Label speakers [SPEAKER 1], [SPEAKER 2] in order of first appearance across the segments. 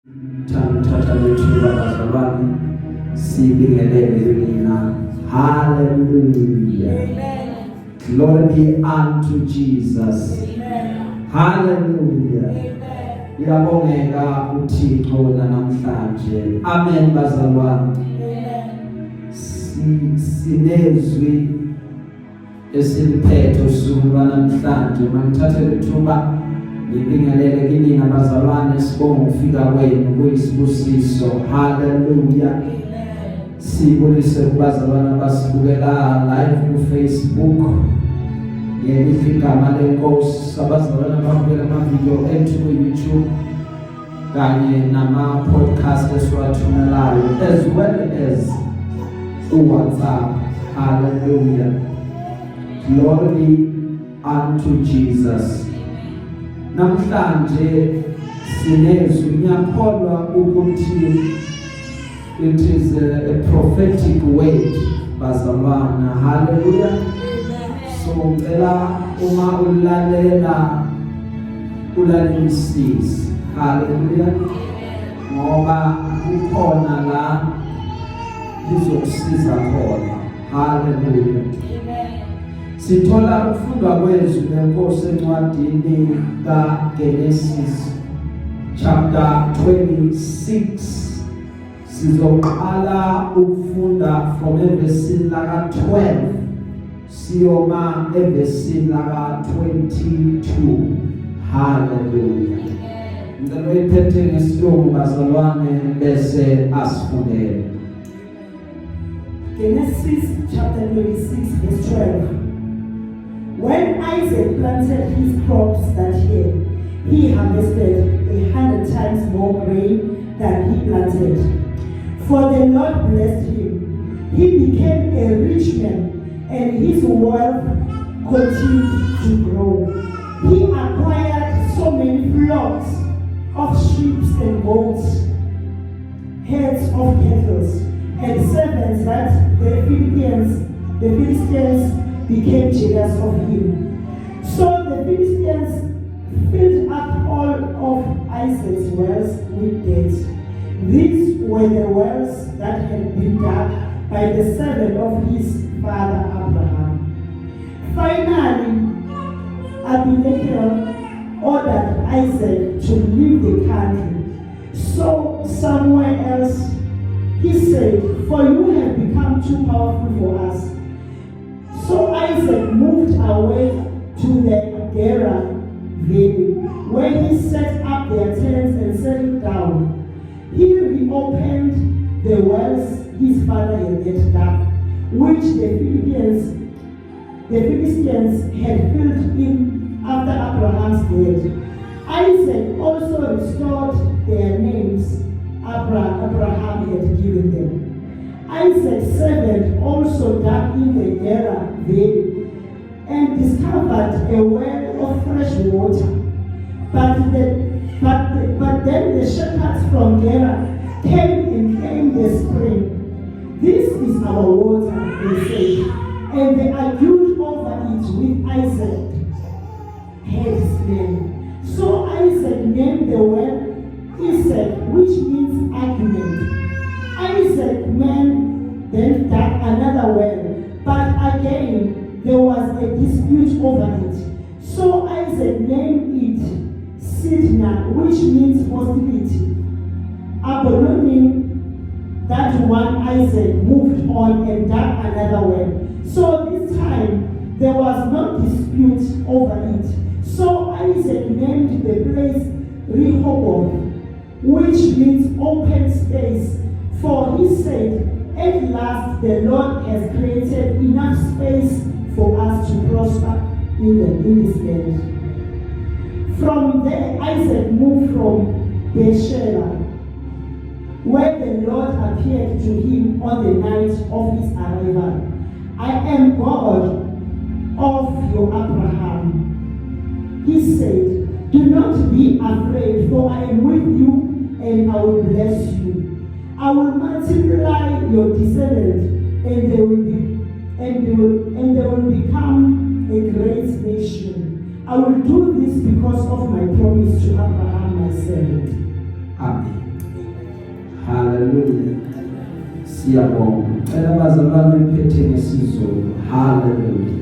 [SPEAKER 1] Thatha lethuba bazalwane sibingelele yina. Hallelujah.
[SPEAKER 2] Amen.
[SPEAKER 1] Glory be unto Jesus.
[SPEAKER 2] Amen.
[SPEAKER 1] Hallelujah.
[SPEAKER 2] Amen.
[SPEAKER 1] Uyabongeka uThixo namhlanje. Amen bazalwane.
[SPEAKER 2] Amen.
[SPEAKER 1] Sinezwi esiliphethe usuku namhlanje. Mangithathe lethuba ngibingelele kini nabazalwane sibonga ukufika kwenu kuyisibusiso. Hallelujah. Sibulise kubazalwane abasibukela live ku Facebook. Ngelihle igama lenkosi abazalwane ababukela ama-video ethu ku YouTube kanye nama podcast esiwathumelayo as well as WhatsApp. Hallelujah. Glory unto Jesus. Namhlanje sinezwi ngiyakholwa ukuthi it is a prophetic word bazalwana. Hallelujah. So ngicela uma ulalelisise. Hallelujah. Ngoba kukhona la lizokusiza khona. Hallelujah. Sithola ukufunda kwezwi lenkosi encwadini kaGenesis chapter 26. Sizoqala ukufunda from verse laka 12 siyoma verse laka 22. Hallelujah. Ngicela iphethe ngesilungu bazalwane bese asifundele.
[SPEAKER 2] Genesis chapter 26 verse 12. When Isaac planted his crops that year, he harvested 100 times more grain than he planted. For the Lord blessed him. He became a rich man, and his wealth continued to grow. He acquired so many flocks of sheep and goats, herds of cattle, and servants that the Philistines became jealous of him. So the Philistines filled up all of Isaac's wells with debt. These were the wells that had been dug by the servant of his father Abraham. Finally, Abimelech ordered Isaac to leave the country. So somewhere else, he said, "For you have become too powerful for us." So Isaac moved away to the Gerar valley, where he set up their tents and settled down. He reopened the wells his father had dug, which the Philistines had filled in after Abraham's death. Isaac also restored their names Abraham had given them. Isaac's servant also dug in the Gerar valley and discovered a well of fresh water. But then the shepherds from Gerar came and claimed the spring. "This is our water," they said, and they argued over it with Isaac, headsman. So Isaac named the well Isaac, which means argument. Isaac then dug another well, but again there was a dispute over it. So Isaac named it Sidna, which means hostility. Abandoning that one, Isaac moved on and dug another well. So this time there was no dispute over it. So Isaac named the place Rehoboth, which means open space. For he said, "At last the Lord has created enough space for us to prosper in this land." From there, Isaac moved from Beersheba, where the Lord appeared to him on the night of his arrival. "I am God of your Abraham," he said. "Do not be afraid, for I am with you and I will bless you. I will multiply your descendants, and they will become a great nation. I will do this because of my promise to Abraham, my servant."
[SPEAKER 1] Amen. Siyabonga. Cela abazalwane bephethe ngesizulu. Hallelujah.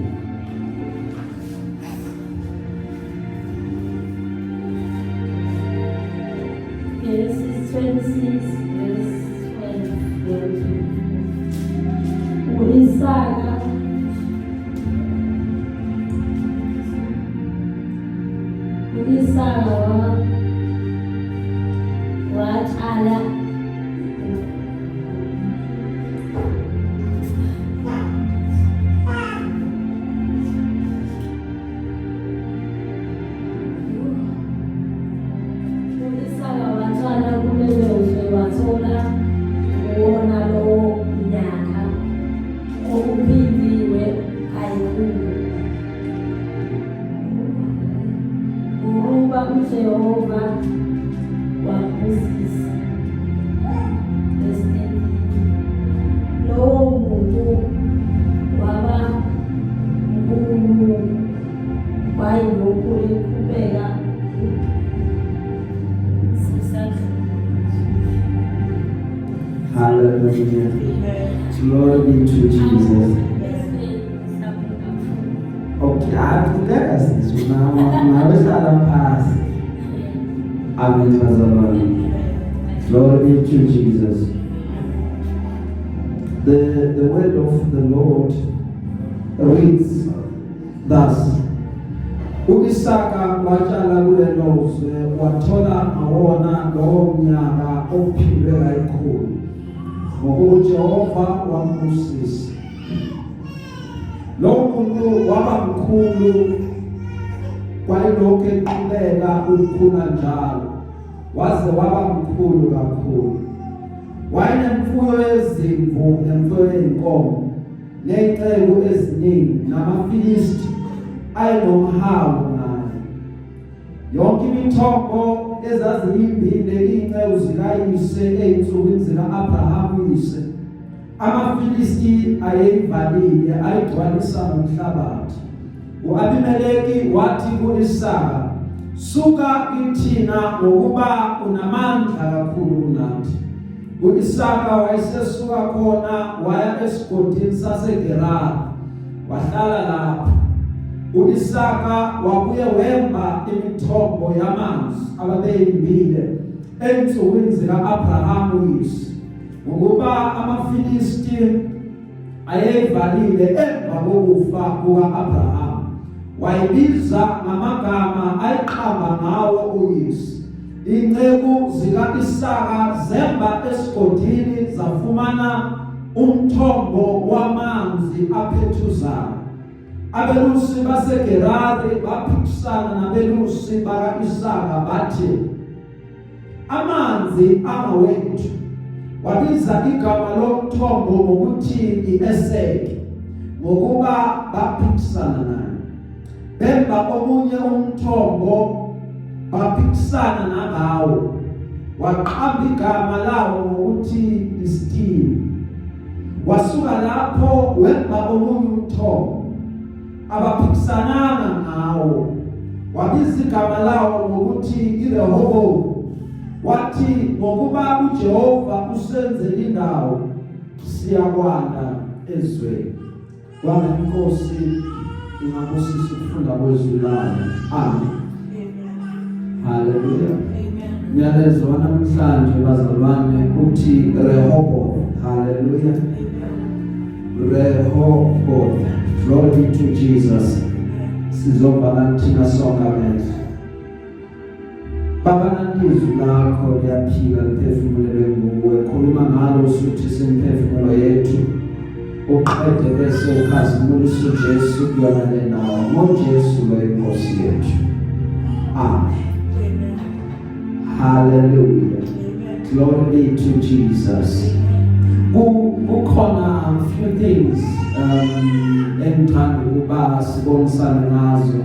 [SPEAKER 3] Genesis 26, verse 12. U-Isaka watshala kulelozwe wathola wona lowo nyaka okuphindiwe kayikhulu ukuba uJehova wabusisa lowo muntu waba nkulu kwayilokhu eqhubeka
[SPEAKER 1] Hallelujah. Glory be to Jesus. Okay, akudeka sisi nawehlala phasi. Amen bazalwane. Glory be to Jesus. The word of the Lord reads thus. U-Isaka watshala kulelozwe wathola ngawona lowo mnyaka ophindwe kayikhulu ngoba uJehova wambusisa. Lo muntu waba mkhulu kwayilokhu eqhubeka ukukhula njalo waze waba mkhulu kakhulu. Wayenemfuyo yezimvu nemfuyo yey'nkomo ney'ceku eziningi namaFilisti ayinomhawu naye. Yonke imithombo ezaziyimbile iy'nceku zikayise ey'nsukwini zika-Abrahamu uyise, amaFilisti ayeyivalile ayigcwalisa ngomhlabathi. U-Abimeleki wathi ku-Isaka, suka kithina ngokuba unamandla kakhulu kunathi. U-Isaka wayesesuka khona waya esigodini saseGerari wahlala lapho. U-Isaka wabuye wemba imithombo yamanzi ababeyimbile ey'nsukwini zika-Abrahamu uyise, ngokuba amaFilisti ayeyivalile emva kokufa kuka-Abrahamu. Wayibiza ngamagama ayiqamba ngawo uyise. Iy'nceku zika-Isaka zemba esigodini zafumana umthombo wamanzi aphethuzayo. Abelusi baseGerari baphikisana nabelusi baka-Isaka bathi, amanzi angawethu. Wabiza igama lomthombo ngokuthi i-Eseki, ngokuba baphikisana naye. Bemba omunye umthombo baphikisana nangawo, waqamba igama lawo ngokuthi iStini. Wasuka lapho wemba omunye umthombo abaphikisananga ngawo, wabiza igama lawo ngokuthi iRehobothi. Wathi ngokuba uJehova usenzele indawo siyakwanda ezweni. Kwanga inkosi ingabusisa ukufunda kwezwi layo. Amen. Hallelujah. Myalezo namhlanje bazalwane uthi Rehoboth. Hallelujah. Rehoboth. Glory be to Jesus. Sizobhala thina sonke amehlo. Baba nanizwi lakho liyaphila liphefumulele nguwe. Khuluma ngalo usuthi simphefumulo yethu. Uqede bese ukhazimulisa uJesu kuyona le ndawo. NgoJesu lo inkosi yethu. Amen. Hallelujah. Glory be to Jesus. Kukhona a few things engithanda ukuba sibonisane ngazo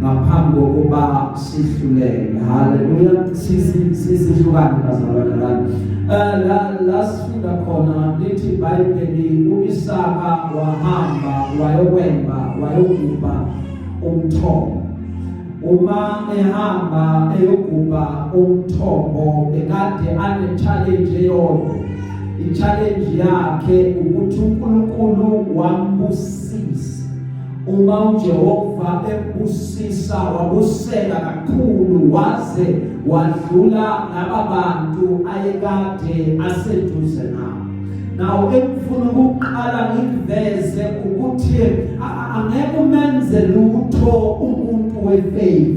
[SPEAKER 1] ngaphambi kokuba sihluleke. Hallelujah. Sihlukane bazalwane. La sifunda khona lithi iBhayibheli u-Isaka wahamba wayogubha umthombo. Uma ehamba eyogubha umthombo ekade ane-challenge eyodwa i-challenge yakhe ukuthi uNkulunkulu wambusisa. Uma uJehova ebusisa wabusela kakhulu waze wadlula lababantu ayekade aseduze nabo. Now ekufuna ukuqala ngiveze ukuthi angeke umenze lutho umuntu wefaith.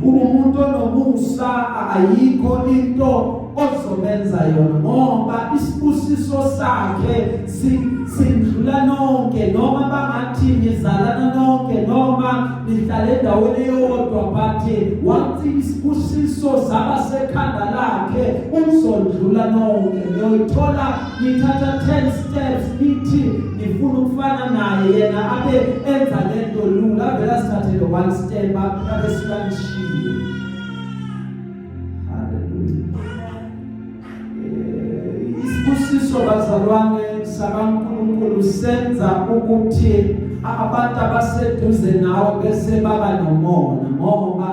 [SPEAKER 1] Umuntu onomusa ayikho into ozobenza yona ngoba isibusiso sakhe sindlula nonke noma bangathi nizalana nonke noma nihlale endaweni eyodwa but wathi isibusiso zabasekhanda lakhe uzondlula nonke. Niyothola nithatha 10 steps nithi nifuna ukufana naye yena abe enza lento lula vela sithathe lo 1 step abe silanishile. Isibusiso bazalwane sakaNkulunkulu senza ukuthi abantu abaseduze nawe bese baba nomona ngoba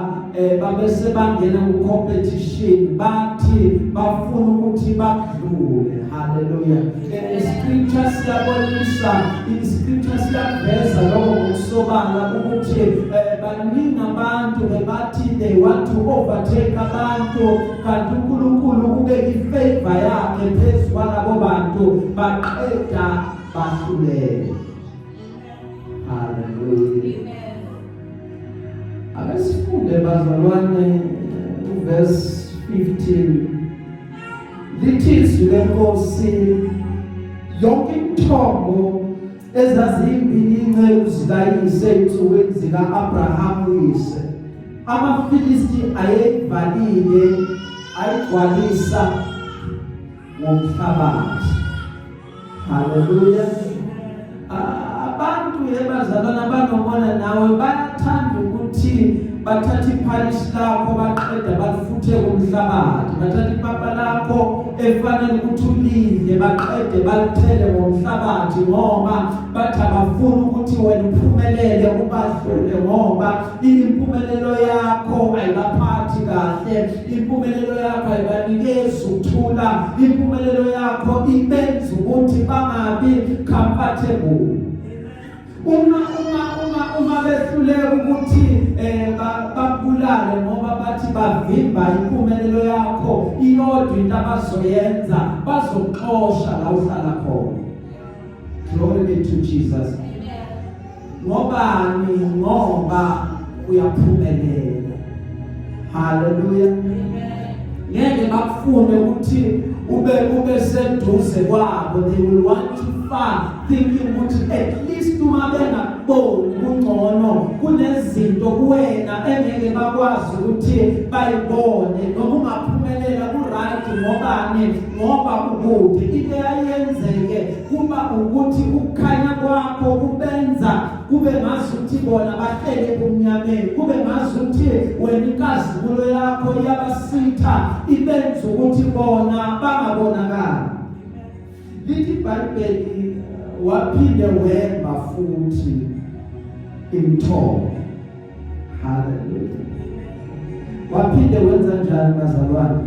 [SPEAKER 1] babese bangena ku competition bathi bafuna ukuthi badlule. Hallelujah. Scripture siyabonisa, iscripture siyaveza lokho ngokusobala ukuthi baningi abantu bebathi they want to overtake abantu kanti uNkulunkulu ubeka ifavor yakhe phezu kwalabo bantu baqeda bahlulele. Hallelujah. Akasifunde bazalwane verse 15 lithi izwi lenkosi yonke imithombo ezazimbili inceku zikayise ensukwini zika-Abraham uyise amaFilisti ayevalile ayigcwalisa ngomhlabathi. Hallelujah. Abantu ebazalwana abanomona nawe bayathanda ukuthi bathatha iphalishi lakho baqeda balifuthe kumhlabathi. Bathatha ipapa lakho efanele ukuthi ulidle baqede balithele ngomhlabathi ngoba bathi abafuna ukuthi wena uphumelele ubadlule ngoba impumelelo yakho ayibaphathi kahle, impumelelo yakho ayibanikezi ukuthula, impumelelo yakho ibenza ukuthi bangabi comfortable. Uma behluleka ukuthi babulale ngoba bathi bavimba impumelelo yakho iyodwa into abazoyenza bazoxosha la uhlala khona. Glory be to Jesus. Ngoba uyaphumelela. Hallelujah. Ngeke bakufune ukuthi ube seduze kwabo. They will want to far thinking ukuthi at least uma bengaboni kungcono kunezinto kuwena engeke bakwazi ukuthi bayibone noma ungaphumelela ku-right ngoba ukude into yayenzeke kuba ukuthi ukukhanya kwakho kubenza kube ngazuthi bona bahlele kumnyameni, kube ngazuthi wena inkazimulo yakho iyabasitha ibenza ukuthi bona bangabonakali. Lithi iBhayibheli waphinde wemba futhi imithombo. Hallelujah. Waphinde wenza njani bazalwane?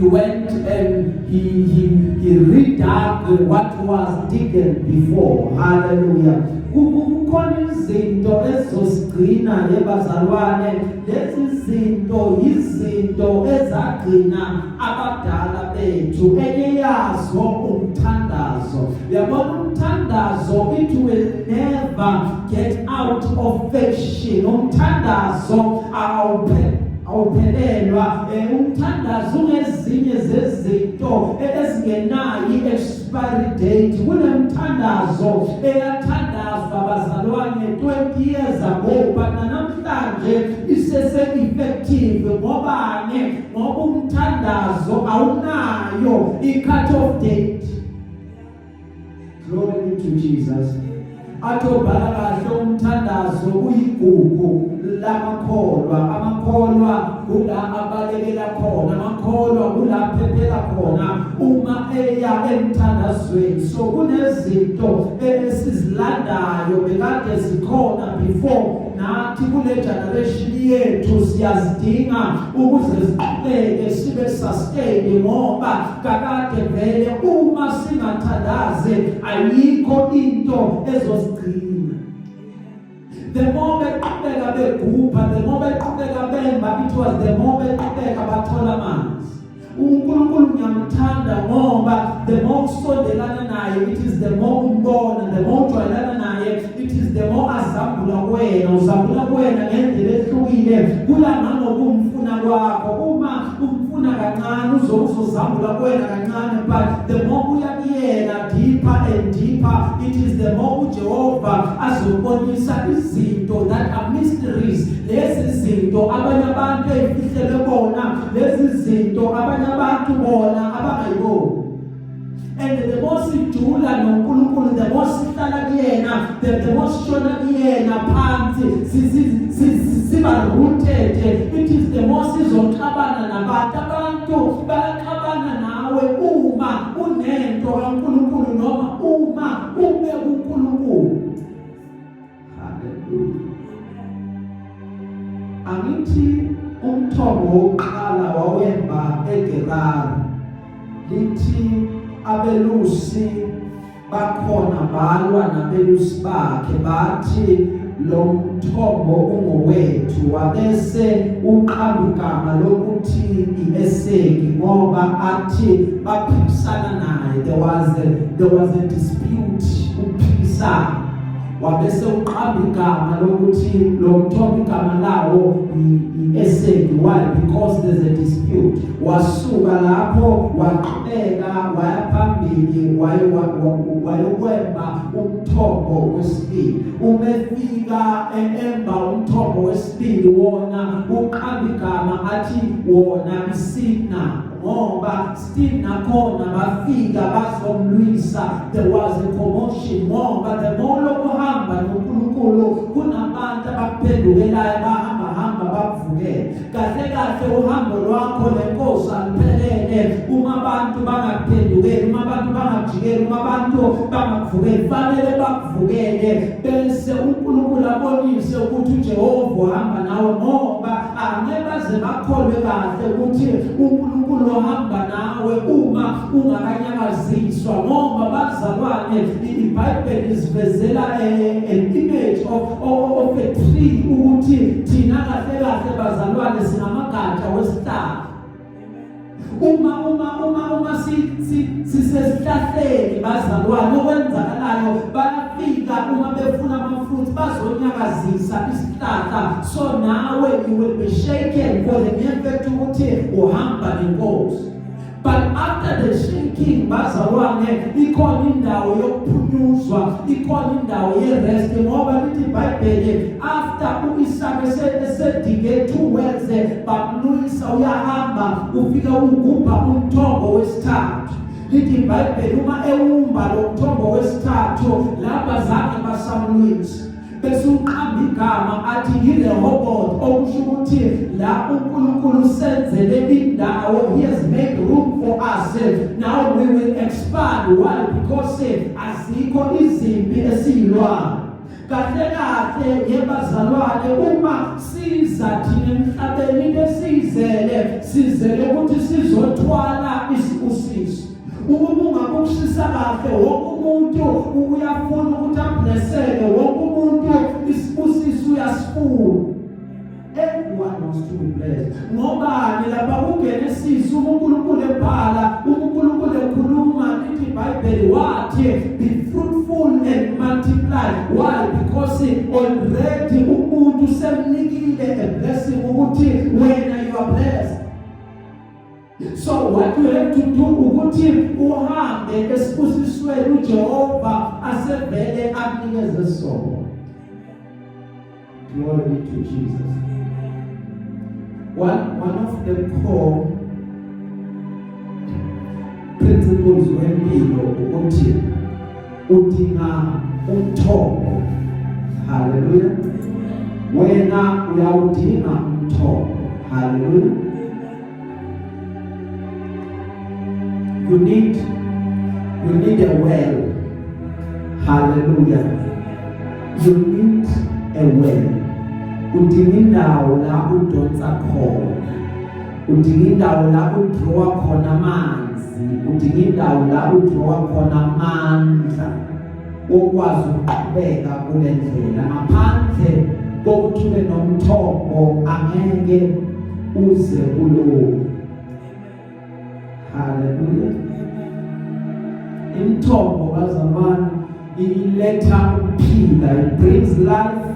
[SPEAKER 1] He went and he redug what was digged before. Hallelujah. Kukhona izinto ezosigcina lebazalwane, lezi zinto izinto ezagcina abadala bethu. Enye yazo umthandazo. Yabona umthandazo, it will never get out of fashion. Umthandazo awuphelelwa. Umthandazo unezinye zezinto ezingenayo i-expiry date. Kunemthandazo eyathandazwa bazalwane 20 years ago but namhlanje isese-effective. Ngoba umthandazo awunayo i-cut off date. Glory be to Jesus. Atobhala kahle umthandazo uyigugu lamakholwa. Amakholwa kula abalekela khona, amakholwa kula phephela khona uma eya emthandazweni. So kunezinto esizilandayo bekade zikhona before nathi kule generation yethu siyazidinga ukuze siqhubeke sibe sustain, ngoba kakade vele uma singathandaze ayikho into ezosigcina. The more beqhubeka begupha, the more beqhubeka bemba, it was the more beqhubeka bathola amanzi. uNkulunkulu ngiyamthanda ngoba the more usondelana naye, it is the more umbona, the more ujwayelana naye, it is the more azambula kuwena, uzambula kuwena ngendlela ehlukile kulama ngokumfuna kwakho. Uma umfuna kancane uzozambula kuwena kancane, but the more uya kuyena deeper and deeper, it is the more uJehova azobonisa izinto that are mysteries. Lezi zinto abanye abantu efihlele bona, lezi zinto abanye abantu bona abangayiboni. And the more sijula noNkulunkulu, the more sihlala kuyena, the more sishona kuyena phansi, siba rooted. It is the more sizoxabana nabantu. Abantu baxabana nawe uma unento kaNkulunkulu noma uma ube kuNkulunkulu. Hallelujah. Angithi umthombo wokuqala wawemba eGerari, lithi abelusi bakhona balwa nabelusi bakhe bathi lo mthombo ungowethu, wabese uqamba igama lokuthi iEseki ngoba athi baphikisana naye. There was a dispute, uphikisana, wabese uqamba igama lokuthi lo mthombo igama lawo iEseki. Why? Because there's a dispute. Wasuka lapho waqhubeka waya phambili wayokwemba umthombo wesibili. Umefika emba umthombo wesibili, wona uqamba igama athi wona iSina, ngoba still nakhona bafika bazomlwisa. There was a commotion ngoba the more lokuhamba noNkulunkulu kunabantu abaphendukelayo bahamba bavukele. Kahle kahle uhambo lwakho lenkosi aliphelele uma abantu bangaphendukeli, uma abantu bangajikeli, uma abantu bangavukeli. Fanele bakuvukele bese uNkulunkulu abonise ukuthi uJehova uhamba nawe, ngoba angeke baze bakholwe kahle ukuthi uNkulunkulu uhamba nawe uma ungakanyakaziswa. Ngoba bazalwane, iBhayibheli isivezela an image of a tree ukuthi thina kahle kahle bazalwane sinamagatsha wesihlahla. Uma sisesihlahleni bazalwane, okwenzakalayo bayafika uma befuna amafruit bazonyakazisa isihlahla. So nawe you will be shaken for the mere fact ukuthi uhamba nenkosi. But after the shaking bazalwane, ikhona indawo yokuphunyuzwa, ikhona indawo yerest, ngoba lithi iBhayibheli after uIsaka esedige 2 wells bamlwisa, uyahamba ufika ugubha umthombo wesithathu. Lithi iBhayibheli uma ewumba lo mthombo wesithathu lapha zange basamlwisa, bese uqamba igama athi yiRehoboth, okusho ukuthi la uNkulunkulu senzele indawo. He has made room for us. Now we will expand. Why? Because azikho izimpi esiyilwana. Kahle kahle yebazalwane, uma siza thina emhlabeni sizele ukuthi sizothwala usizo. Uma ungakushisa kahle, wonke umuntu uyafuna ukuthi ablesseke, wonke umuntu usizo uyasifuna. Everyone wants to be blessed. Ngobani lapha kungena isizo uNkulunkulu ebhala, uNkulunkulu ekhuluma, lithi iBhayibheli wathi be fruitful and multiply. Why? Because already umuntu semnikile a blessing ukuthi wena you are blessed. So what you have to do ukuthi uhambe esibusisweni uJehova asevele akunikeze sona. Glory be to Jesus. One of the core principles wempilo ukuthi udinga umthombo. Hallelujah. Wena uyawudinga umthombo. Hallelujah. You need a well. Hallelujah. You need a well. udinga indawo la udonsa khona, udinga indawo la udrowa khona amanzi, udinga indawo la udrowa khona amandla okwazi ukuqhubeka kule ndlela. Ngaphandle kokuthi ube nomthombo angeke uze ulowo. Haleluya. Imithombo bazalwane iletha ukuphila, it brings life,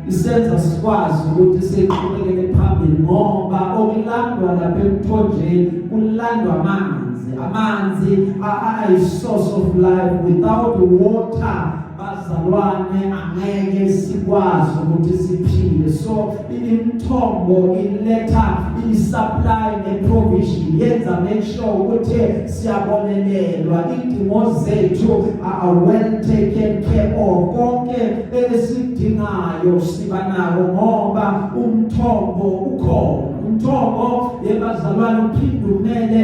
[SPEAKER 1] isenza sikwazi ukuthi siqhubekele phambili ngoba okulandwa lapha emthonjeni kulandwa amanzi. Amanzi are a source of life. Without water bazalwane angeke sikwazi ukuthi siphile. So imithombo iletha i-supply ne-provision, yenza make sure ukuthi siyabonelelwa, idingo zethu are well taken care of. Konke esidingayo siba nako ngoba umthombo ukhona. Umthombo yebazalwane uphinde umele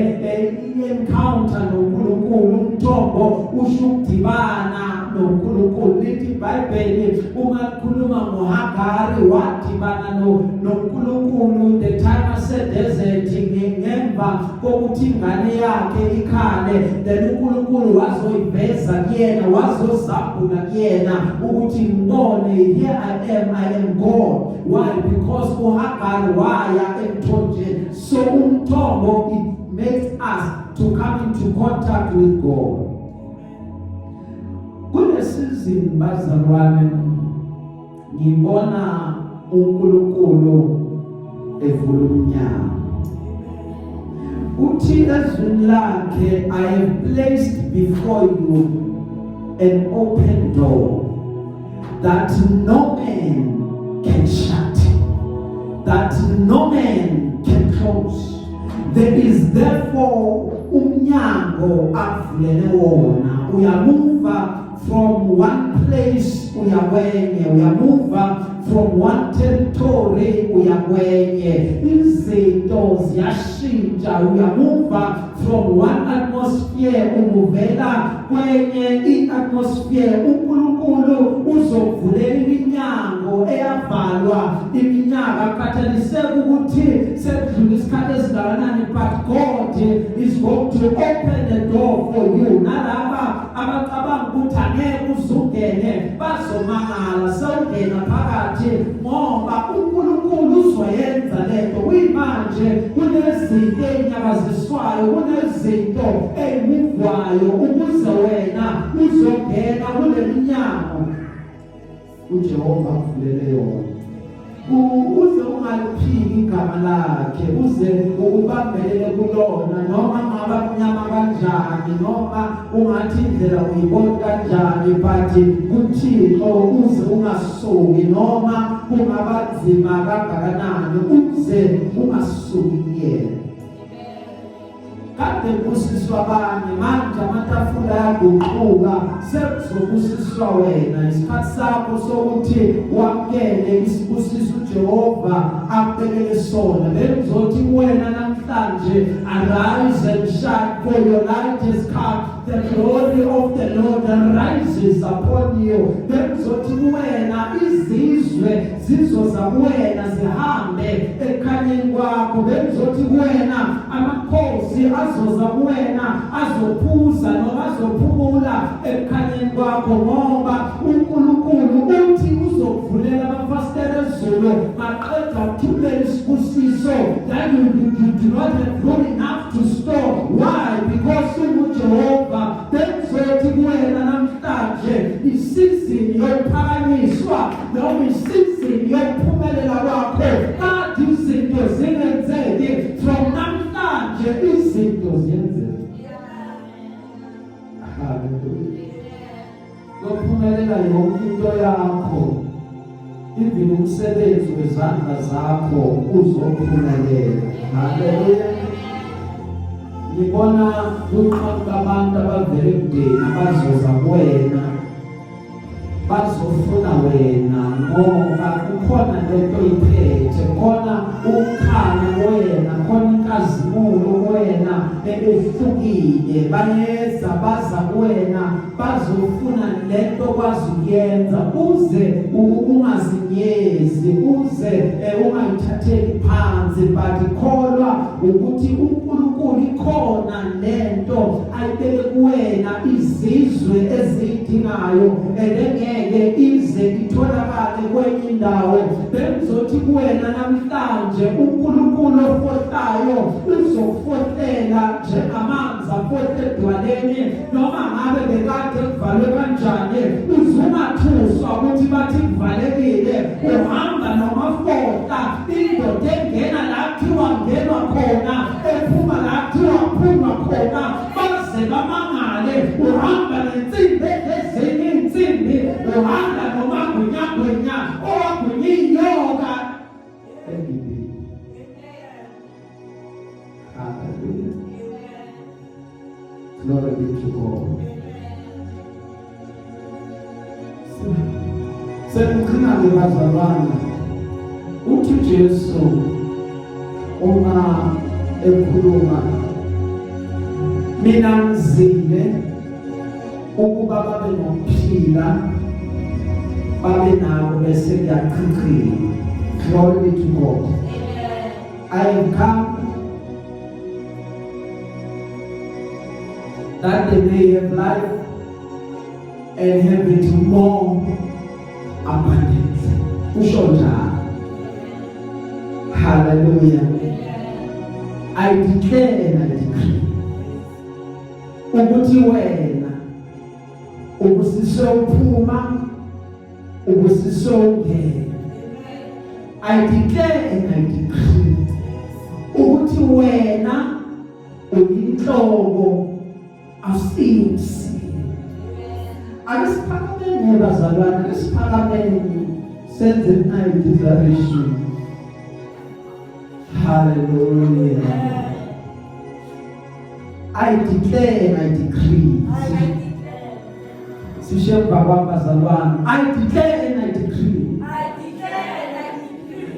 [SPEAKER 1] i-encounter noNkulunkulu. Umthombo usho ukudibana noNkulunkulu. Lithi iBhayibheli uma likhuluma ngoHagari wadibana noNkulunkulu the time asedesert ngemva kokuthi ingane yakhe ikhale, then uNkulunkulu wazoyiveza kuyena, wazozabula kuyena ukuthi ngibone, here I am God. Why? Because uHagari waya emthonjeni. So umthombo, it makes us to come into contact with God. Kule season bazalwane ngibona uNkulunkulu evula umnyango. Uthi ezwini lakhe, I have placed before you an open door that no man can shut, that no man can close. There is therefore umnyango avulele wona. Uyamuva from one place uya kwenye, uyamuva from one territory uya kwenye. Izinto ziyashintsha, uyamuva from one atmosphere umuvela kwenye i-atmosphere. uNkulunkulu uzokuvulela iminyango eyavalwa iminyaka kathaniseka ukuthi sekudlula isikhathi esingakanani, but God is going to open the door for you. Nalaba abacabanga ukuthi angeke uzungene bazomangala sewungena phakathi ngoba uNkulunkulu uzoyenza lento. Kuyimanje kunezinto ezinyakaziswayo, kunezinto ezimuvwayo ukuze wena uzongena kule minyango uJehova akuvulele yona. Uze ungaliphiki igama lakhe, uze ukubambelele kulona noma ngaba kunyama kanjani, noma ungathi indlela uyibona kanjani, but kuThixo uze ungasuki noma kungaba nzima kangakanani, uze ungasuki yena. Kade kusiswa abanye, manje amatafula yaguquka, sekuzobusiswa wena. Isikhathi sakho sokuthi wamkele isibusiso uJehova akubekele sona. Bengizothi wena namhlanje, arise and shine, for your light has come. The glory of the Lord rises upon you. Bengizothi wena izizwe zizoza kuwena zihambe ekhanyeni kwakho. Bengizothi wena amakhosi azoza kuwena azophuza noma azophumula ekhanyeni kwakho ngoba uNkulunkulu uthi uzokuvulela amafasitela ezulu maqeda ukuthulela isibusiso that you do not have room enough to store. Why? Because uJehova. Bengizothi kuwena namhlanje isizini yokuphakanyiswa noma isizini yokuphumelela kwakho. Kade izinto zingenzeki, from namhlanje izinto ziyenzeka. Haleluya. Lokuphumelela yonke into yakho, even umsebenzi wezandla zakho uzophumelela. Haleluya. Ngibona kuqhamuka abantu abavele kudeni abazoza kuwena, bazofuna wena ngoba kukhona lento oyiphethe, khona ukukhanya kuwena, khona inkazimulo kuwena behlukile bayeza baza kuwena bazofuna lento kwazi ukuyenza uze ungazinyezi uze ungayithatheli phansi but kholwa ukuthi uNkulunkulu ikhona lento ayibeke kuwena izizwe ezidingayo engeke ize itholakale kwenye indawo bengizothi kuwena namhlanje uNkulunkulu ofohlayo uzofotlela njengamanzi afothe edwaleni noma ngabe bekade kuvalwe kanjani uzumathuswa ukuthi bathi kuvalekile uhamba nomafotha indoda engena lapho wangenwa khona ephuma lapho waphuma khona baze bamangale uhamba nensimbi ezinye insimbi uhamba nomagwinyagwinya owagwinyinyoka Hallelujah. Glory be to God. Sekukhina bazalwana uthi Jesu uma ekhuluma mina ngizile ukuba babe nokuphila babe nabo bese kuyaqhiqhila. Glory be to God. I have come that they may have life and have it more abundant. Hallelujah. I declare and I decree ukuthi wena ubusiswe uphuma ubusiswe ungena. I declare and I decree ukuthi wena uyinhloko asiyusi. Akisiphakameni bazalwane, akisiphakameni senze nayo declaration. Hallelujah. I declare and I decree. Sishemba bazalwane. I declare and I decree.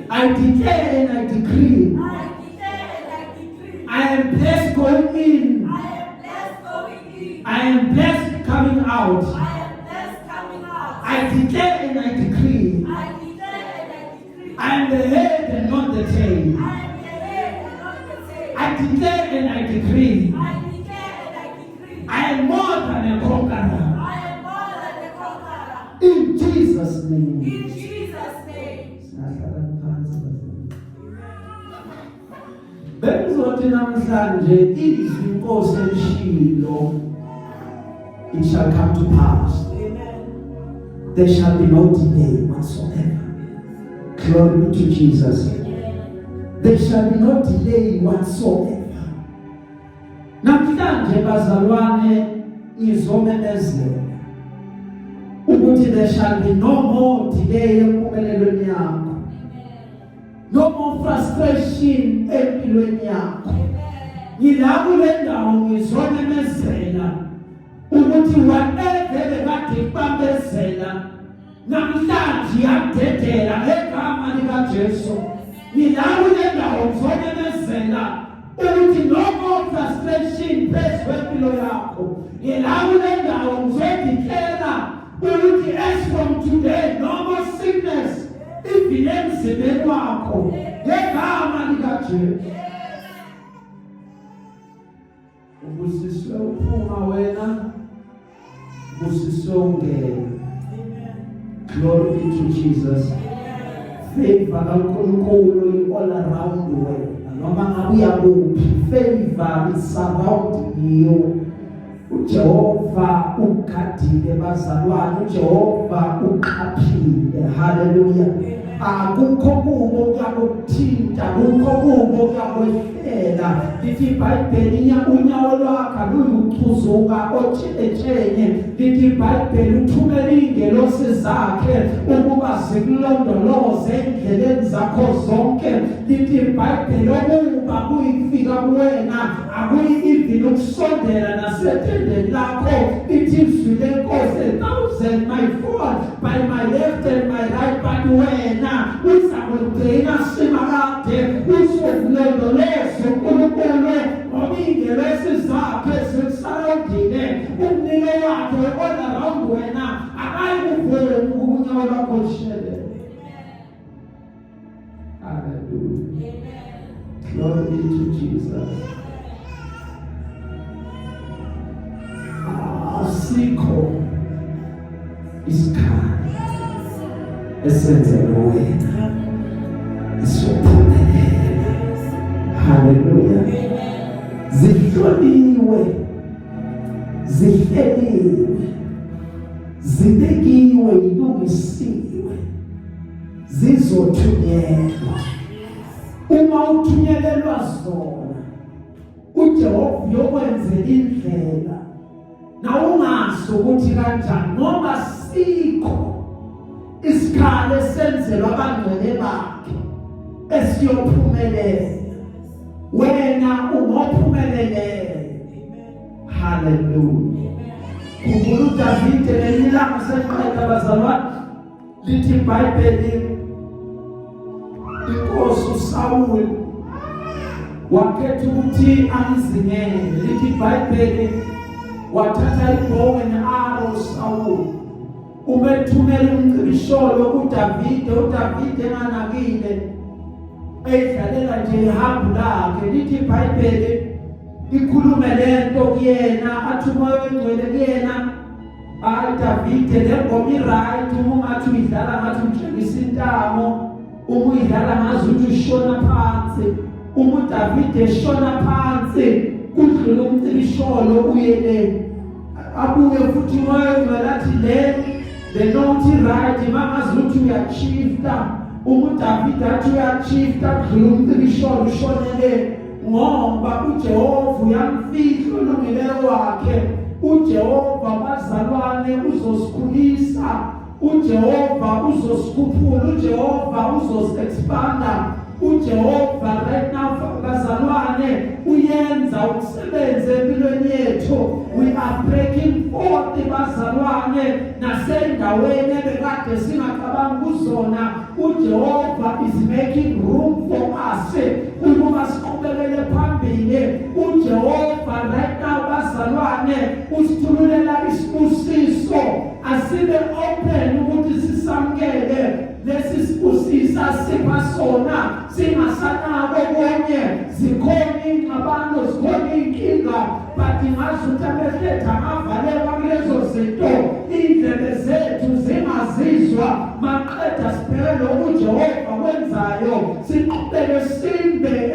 [SPEAKER 1] I declare and I decree. I am blessed going in. I am blessed coming out. I declare and I decree. I am the head and not the tail. I declare and I decree. I am more than a conqueror. In Jesus' name. Bengizothi namhlanje izinkosi elishilo it shall come to pass. There shall be no delay whatsoever. Glory be to Jesus. There shall be no delay whatsoever. Namhlanje bazalwane ngizomemezela ukuthi there shall be no more delay empumelelweni yakho. No more frustration empilweni yakho. Ngilapho le ndawo ngizomemezela ukuthi whatever bekade kubambezela namhlanje yadedela egama lika Jesu. Ngilapho le ndawo ngizomemezela ukuthi no more frustration phezu kwempilo yakho. Ngilapho le ndawo ngizodeclare ukuthi as from today no more sickness even emzimbeni wakho ngegama lika Jesu. Ubusiswe uphuma wena busiswe ungena. Glory be to Jesus. Favor kaNkulunkulu all around the world. Noma ngabe uyakuphi favor is surrounding you. uJehova ugadile bazalwane, uJehova uqhaphile. Hallelujah. Akukho kubo kuyakuthinta, akukho kubo kuyakwehlela. Lithi iBhayibheli unyawo lwakho luyucuzuka otshetshenye. Lithi iBhayibheli uthumela ingelosi zakhe ukuba zikulondoloze endleleni zakho zonke. Lithi iBhayibheli ukuba kuyifika kuwena akuyi ukusondela nasethendeni lakho. Lithi izwi lenkosi 1,000 might fall by my left and my right, but wena uzakugcina simakade uzokulondoloza uNkulunkulu ngoba ingelosi isikhali esenzelwe wena isophumelela. Haleluya. Zihloliwe, zihleliwe, zibekiwe, ilungisiwe, zizothunyelwa. Uma uthunyelelwa zona, uJehova yokwenzela indlela na ungazi ukuthi kanjani, ngoba sikho isikhali esenzelwa abangcwele bakhe esiyophumelela. Wena ungophumelele. Haleluya. Kukho uDavide lelilanga seqeda bazalwane, lithi iBhayibheli inkosi uSawuli wakhetha ukuthi amzingele. Lithi iBhayibheli wathatha ibhowo ne-arrow uSawuli umethumela umcibisholo kuDavide. uDavide enganakile edlalela nje ihambo lakhe. Lithi iBhayibheli ikhulume lento kuyena, athi umoya ongcwele kuyena, hayi Davide le ngoma iright, uma ungathi uyidlala ngathi utshengisa intamo, uma uyidlala ngazuthi ushona phansi. Uma uDavide eshona phansi kudlula umcibisholo uye le, abuye futhi umoya ongcwele athi le note right, mangazuthi uyachifta. Uma uDavide athi uyachifta kudlula umcibisholo ushonele, ngoba uJehova uyamfihla ulungileyo wakhe. uJehova bazalwane uzosikhulisa, uJehova uzosikhuphula, uJehova uzosiexpanda, uJehova right now bazalwane uyenza umsebenzi empilweni yethu. We are breaking forth bazalwane nasendaweni ebekade singacabanga kuzona. uJehova is making room for us ukuba siqhubekele phambili. uJehova right now bazalwane usithululela isibusiso, asibe open ukuthi sisamkele lesi sibusiso sipha sona, singasanako konye. Zikhona ingxabano, zikhona inkinga, but ingazuthi amehletha avaleka kulezo zinto, indlebe zethu zingazizwa. Maqeda sibheke lokhu uJehova wenzayo, siqhubeke simbe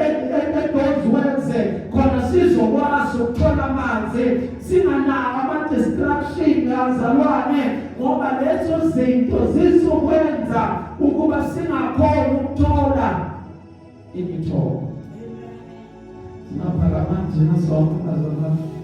[SPEAKER 1] those words khona sizokwazi ukuthola amanzi, singanaki ama-distraction bazalwane, ngoba lezo zinto zizokwenza ukuba singakhoni ukuthola imithombo. Singaphakama njena sonke bazalwane.